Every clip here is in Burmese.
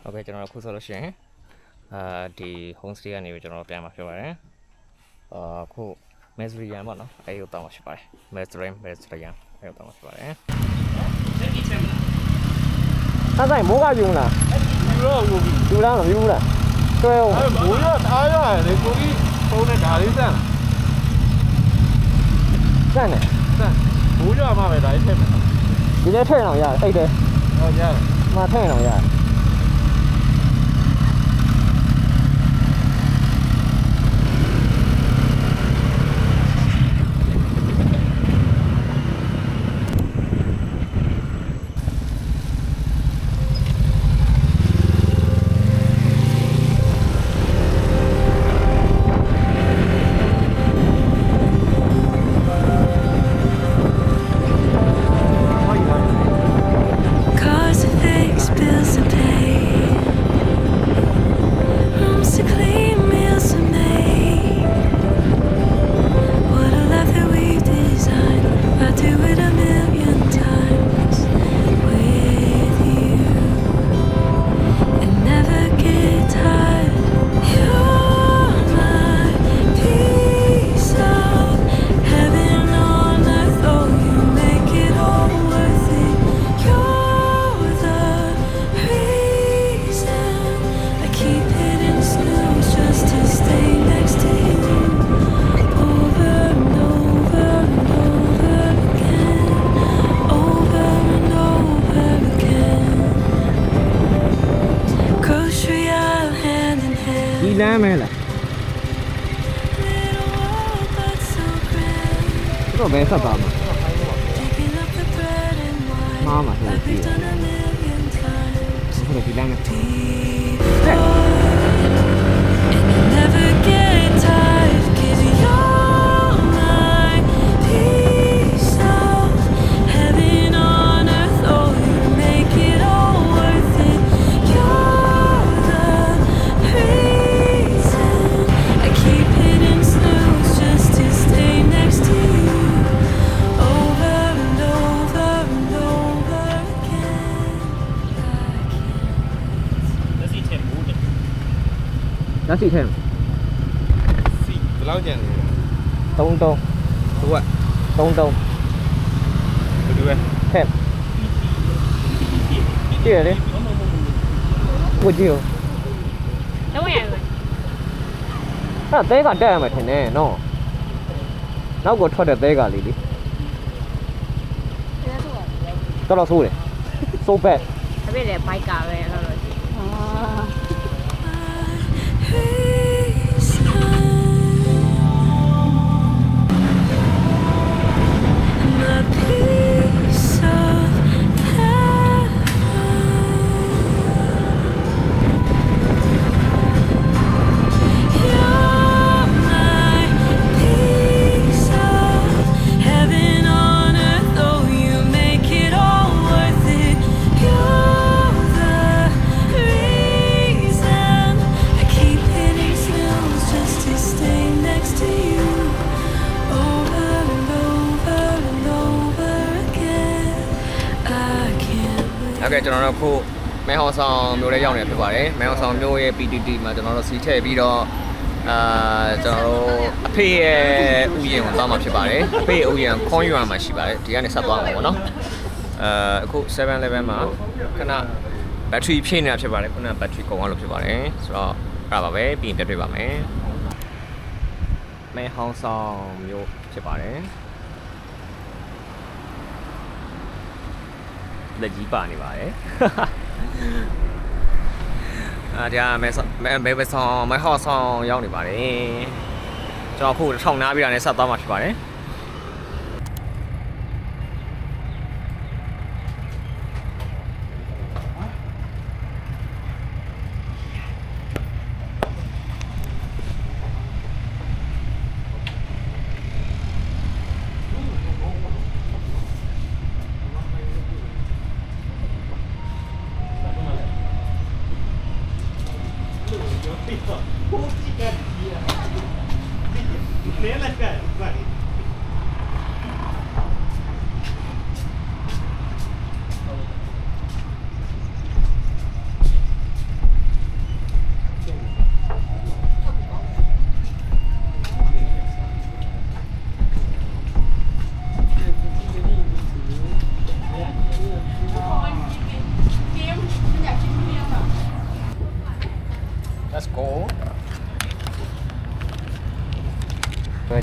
OK ကျွန်တော်ခုဆိုလို့ရှိရင်ဒီ home stay ကနေကျွန်တော်ပြန်มาဖြစ်ပါတယ်ခု Mediterranean ပေါ့နော်အဲ့ဒီကိုတောင်းမှာဖြစ်ပါတယ် Mediterranean အဲ့ဒီကိုတောင်းမှာဖြစ်ပါတယ်အဲ့ဒါမိုးကပြူလားပြူလားမပြူလားတွဲအောင်မိုးရအားရတယ်လေကိုကြီးပုံနဲ့ဒါလေးစမ်းစမ်းမိုးရမှာပဲဒါလေးထည့်မယ်ဒီလေးထည့်အောင်ရတယ်အဲ့တဲ့ဟောရတယ်မထည့်အောင်ရတယ်လမ်းမဲလားတော့ဘယ်ဆက်ပါမှာမှာဆိုဒီလမ်းမဲNó xịt thêm. Xịt từ lâu chưa? Tông. Đúng ạ. Tông. Từ từ thêm. Chia đi. Một chiều. Đúng rồi. À, té cả đây mà thế này nó. Nó có thoát được té cả đi. Tao lo xu đấy. So bad. Tapi dia baik kau ya kalau. OK ကျွန်တော်တို့ခုမဲဟောင်ဆောင်မျိုးလေးရောက်နေဖြစ်ပါတယ်မဲဟောင်ဆောင်မျိုးရဲ့ PTT မှာကျွန်တော်တို့စီးထည့်ပြီးတော့ကျွန်တော်တို့အဖေရဲ့ဥယျာဉ်ကိုသွားမှာဖြစ်ပါတယ်အဖေရဲ့ဥယျာဉ်ခွန်ရွာမှာရှိပါတယ်ဒီကနေဆက်သွားမှာပေါ့နော်အခု 7-Eleven မှာခဏဘက်ထရီဖြည့်နေတာဖြစ်ပါတယ်ခုနဘက်ထရီကုန်သွားလို့ဖြစ်ပါတယ်ဆိုတော့အဲ့ဒါပါပဲပြီးရင်ပြတ်တွေ့ပါမယ်မဲဟောင်ဆောင်မျိုးဖြစ်ပါတယ်လက်ကြီးပါနေပါတယ်ဒါမဲဟော့ဆောင်ရောက်နေပါတယ်ကျွန်တော်ခုထောင်နားပြီးတာနဲ့ဆက်သွားမှာဖြစ်ပါတယ်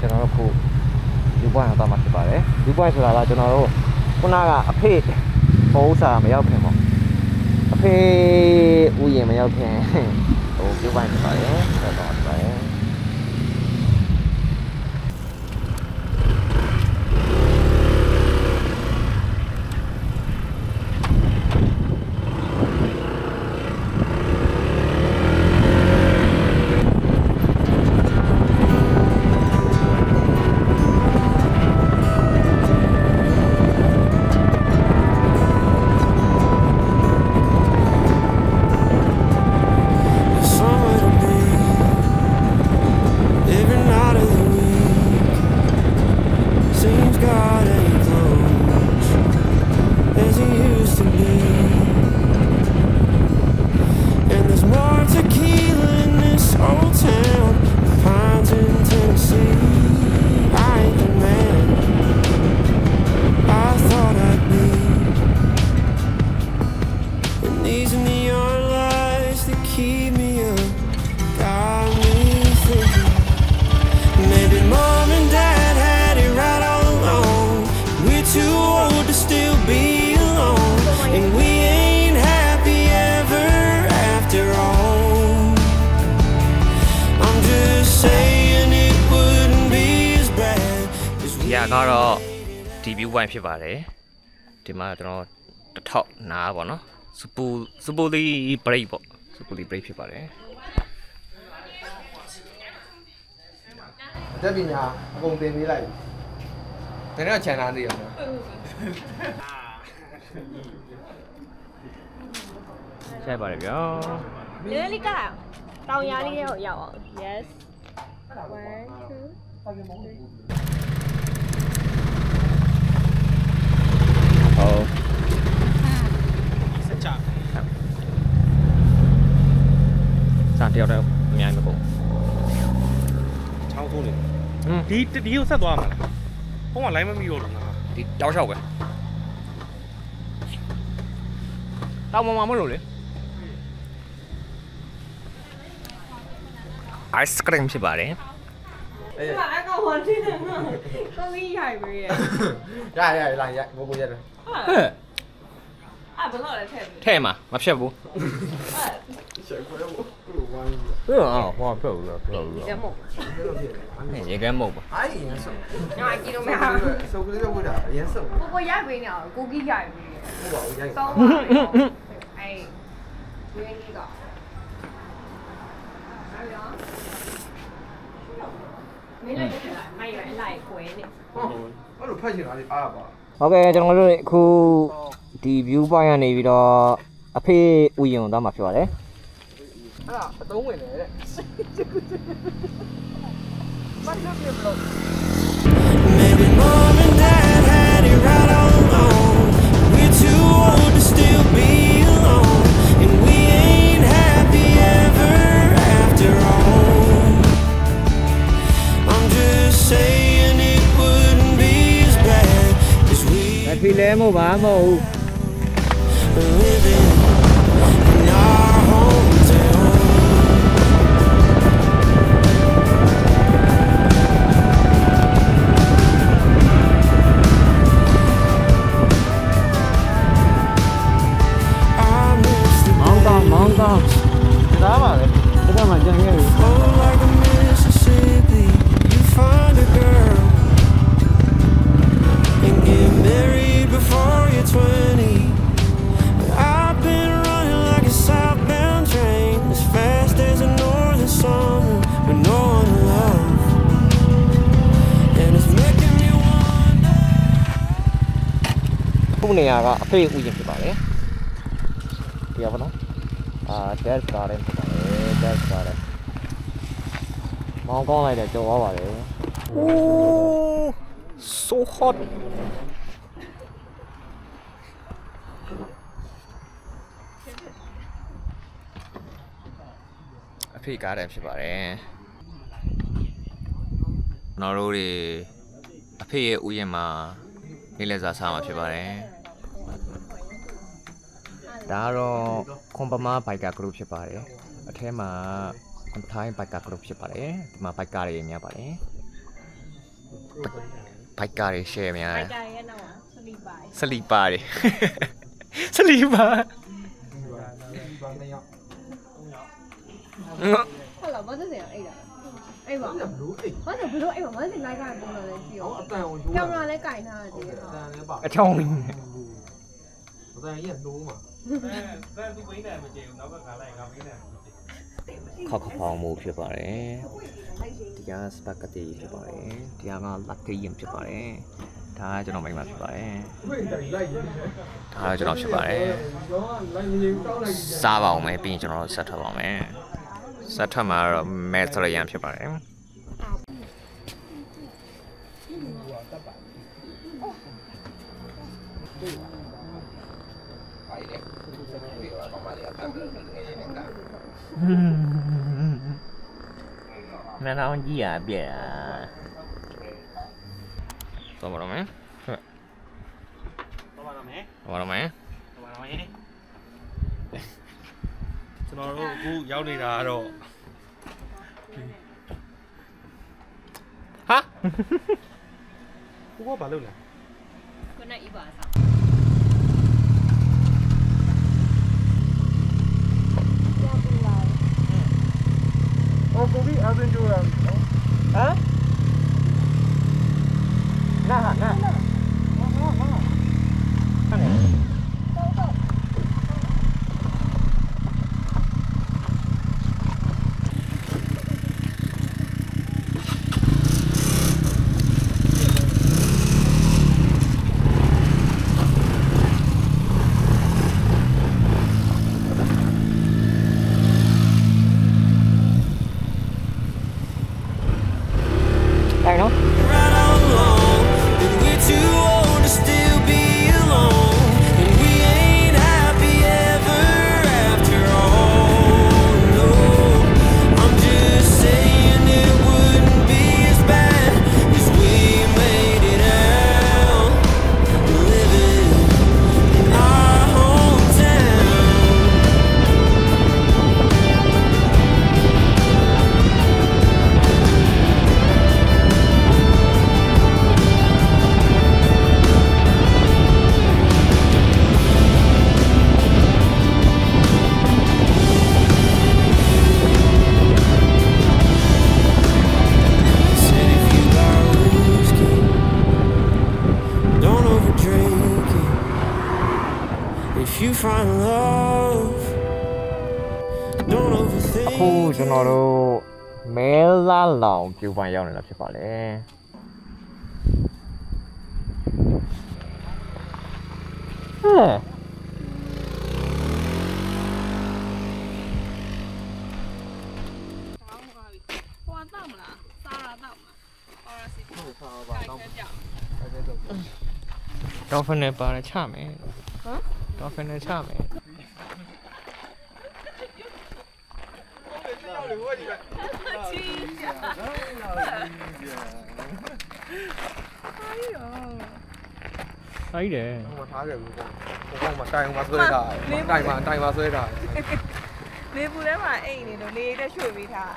ကျွန်တော်တို့ခုလူပွိုင်းတော့မှဖြစ်ပါတယ်လူပွိုင်းဆိုတာကကျွန်တော်တို့ခုနကအဖေပုံဥစားမရောက်ခင်ပေါ့အဖေဥယျာဉ်မရောက်ခင်ဟိုလူပွိုင်းဖြစ်ပါတယ်ဆိုတော့ဖြစ်ပါတယ်ကတော့ဒီ view point ဖြစ်ပါတယ်ဒီမှာကျွန်တော်တစ်ထောက်နားပေါ့နော်စပူလီ break ပေါ့စပူလီ break ဖြစ်ပါတယ်အတက်ပညာအကုန်တင်ပေးလိုက်တယ်တော့ခြံသားသေးရနော်ใช่ပါတယ်ဗျာနည်းလေးကတောင်ရလေးကိုရောက်အောင် yes 1 2 3ဟုတ်စက်ချစားတယောက်တော့အများကြီးမကုန်ချောင်းထိုးနေဒီကိုဆက်သွားမှာလားဖုန်းကလိုင်းမမီတော့ဘူးငါဒီတောက်လျှောက်ပဲတောက်မမလို့လေ ice cream ဖြစ်ပါတယ်အဲ့ကောင်ဟောတင်းနေမှာကိုကြီးရိုက်ပေးရရလာရကိုရတယ်ဟဲ့ဘယ်လိုလဲထဲမှာမဖြတ်ဘူးချက်ခွဲဘူးဝိုင်းဟောဖြတ်ဘူးလားဖြတ်ဘူးလားရေမုတ်ရေကဲမုတ်ပါအဲ့ရင်းစုံညာကြည့်လို့မရစုံကလေးတော့ဝတ်တာရင်းစုံကိုရိုက်ပေးနေအောင်ကိုကြီးရိုက်ပေးဟုတ်ပါဘူးရိုက်ကောင်းပါအဲ့ဝင်းကြီးကမင်းလည်းမိုက်ရလိုက်ခွဲနေအဲ့လိုဖတ်ချင်တာလေးအားပါဟုတ်ကဲ့ကျွန်တော်တို့အခုဒီ view point ကနေပြီးတော့အဖေဥယျာဉ်ကိုသွားမှာဖြစ်ပါတယ်အဲ့ဒါအသုံးဝင်တယ်တဲ့မတ်လို့ပြလို့ Maybe mom and dad had it right all along We're too old to still be alone And we ain't happy ever after all I'm just saying it wouldn't be as bad as we ဖီလဲမို့ပါမဟုတ် living in our hometownမောင်းကောင်းဒါပါလေဒါမှကြံခဲ့ပြီ Oh like a Mississippi you find a girl and get married before you're 20 I've been running like a southbound train as fast as a northern summer with no one to love and it's making me wonder ခုနေရာကအဖေဥယျာဉ်ဖြစ်ပါလေဒီရပါနော်Death Garden ဖြစ်ပါတယ် Death Garden မောင်းကောင်းလိုက်တယ်ကြော်သွားပါတယ် Oh so hot အဖေကားတယ်ဖြစ်ပါတယ်ကျွန်တော်တို့တွေအဖေရဲ့ဥယျာဉ်မှာနေလဲစားစားမှာဖြစ်ပါတယ်ဒါကတော့ခွန်ပမာဘိုက်က group ဖြစ်ပါတယ်အထဲမှာခွန်ထိုင်းဘိုက်က group ဖြစ်ပါတယ်ဒီမှာဘိုက်ကားတွေများပါတယ် ဘိုက်ကားတွေ share များ ဘိုက်ကားရဲ့နောက်စလီပါ စလီပါတွေစလီပါ ဟုတ်လားမသိစရာအဲ့ဒါအဲ့ပါဘာလို့ဘလို့အဲ့ပါမသိလိုက်ကြတယ်လို့လည်းကြည့်ရောအတန်ကိုကင်မရာလည်းကင်ထားတယ်အတန်လည်းပါအချောင်းကြီး အတန်ကြီးကနိုးမှာအဲသူဝိန်းတယ်မကြည့်ဘူးနောက်ကခါလိုက်ငါဝိန်းတယ်ခောက်ဖောင်းမှုဖြစ်ပါတယ်ဒီကစပဂက်တီဖြစ်ပါတယ်ဒီကလက်တီရင်ဖြစ်ပါတယ်ဒါကကျွန်တော်မိမဖြစ်ပါတယ်ဒါကကျွန်တော်ဖြစ်ပါတယ်စားပါအောင်မယ်ပြီးရင်ကျွန်တော်ဆက်ထွက်ပါမယ်ဆက်ထွက်မှာတော့မဲစရရန်ဖြစ်ပါတယ်မင်းအောင်ကြီးရပြည့်တော့မတော်မယ်တော့ပါတော့မယ်တော့မတော်မယ်တော့ပါတော့မယ်ကျွန်တော်တို့အခုရောက်နေတာကတော့ဟာကိုကဘာလုပ်လဲကိုနဲ့ဤပါစား 哦，隔壁阿珍就了，啊？那，看哪？You find love. Don't overthink. အခုကျွန်တော်တို့မဲလာလောင်ကျူပန်ရောက်နေတာဖြစ်ပါလေဟဲ့ဟိုတော့မလားစားတာတော့မှာအော်ရစီဟုတ်စားပါတော့ဒေါ်ဖင်နဲ့ပါတယ်ချမယ်ဟမ်ဒေါ်ဖင်နဲ့ချမယ်အဲ့တယ်ဟိုထားခဲ့ဘူးပေါ့ဟိုမှာတိုင်မှာဆွဲထားတိုင်မှာဆွဲထားလေပူထဲမှာအိတ်နေလို့လေတက်ရွှေ့ပေးထား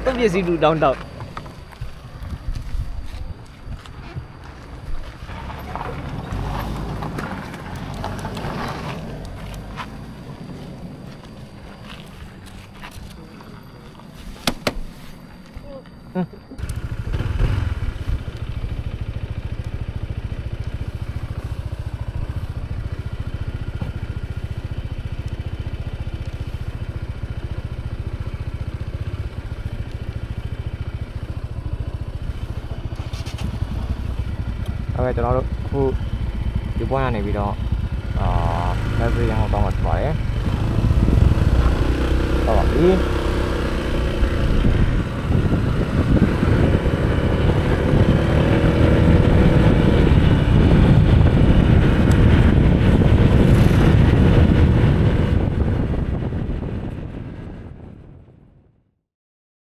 သူ့ပစ္စည်းတူတောင်းတောက်ကျွန်တော်တို့အခုဒီပွိုင်းကနေပြီးတော့လက်စရအောင်တောင်းမှာဖြစ်ပါတယ်ဟုတ်ပါပြီ